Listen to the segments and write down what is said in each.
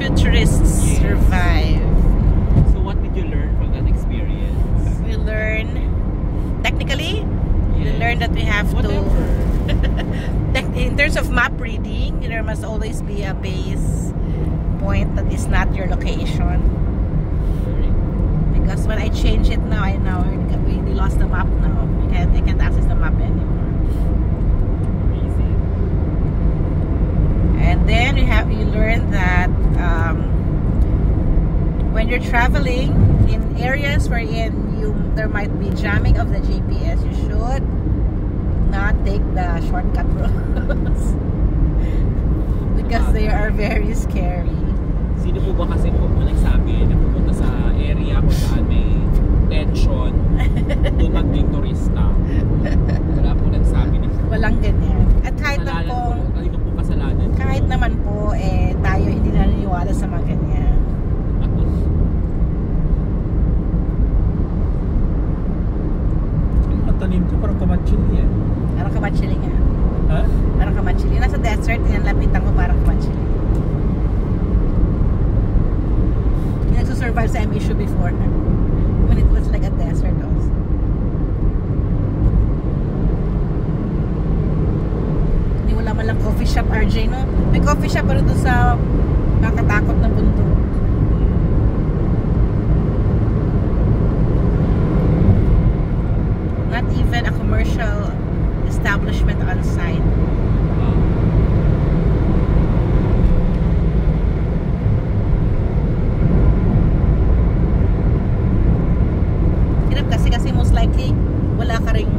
few tourists survive. So what did you learn from that experience? We learn, technically, we learn that we have to, in terms of map reading, there must always be a base point that is not your location. Because when I change it now, I know we lost the map now. I can't access the map anymore. And then you learn that when you're traveling in areas wherein there might be jamming of the GPS, you should not take the shortcut roads because they are very scary. Sino po ba kasi po nagsabi na pupunta sa area kung saan may tension doon maging turista? Wala po nagsabi nito. Walang ganyan. At kahit naman po tayo hindi naniniwala sa mga ganyan. Tanim ko parang kamachili yan. Parang kamachili nga. Ha? Parang kamachili. Nasa desert, tinalapitan ko parang kamachili. Yung nagsusurvive sa MSU before. When it was like a desert also. Hindi wala man lang coffee shop, RJ, no? May coffee shop pero doon sa nakatakot na bundok. Not even a commercial establishment on site. Hirap kasi most likely wala ka ring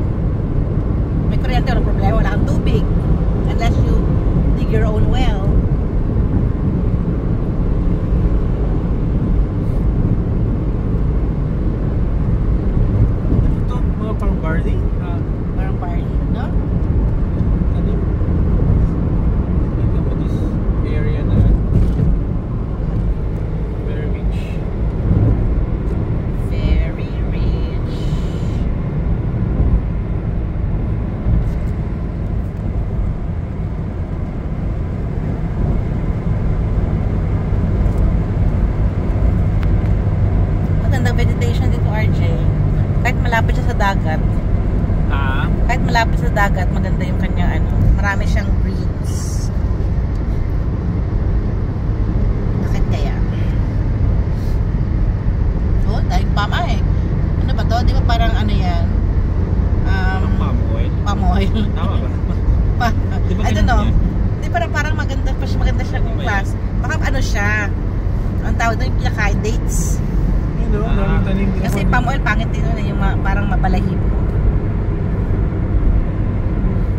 may kuryente, walang problema, wala kang tubig unless you dig your own well. Parang barley? Parang barley, no? Ano? Ito mo this area na very rich. Very rich. Magandang vegetation dito, RJ. Kahit malapit siya sa dagat. Kahit malapit sa dagat, maganda yung kanyang marami siyang reeds. Bakit kaya? Oh, dahil pama Ano ba to? Di ba parang yan? Palm oil? Palm oil. Tama ba? I don't know. Di parang maganda siya kung class. Baka siya? Ang tawag doon yung pinaka dates. Kasi palm oil pangit din yung parang mabalahibo.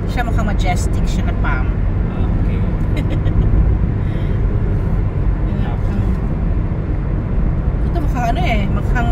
Siya mukhang majestic siya na palm. Okay. Ito mukhang mukhang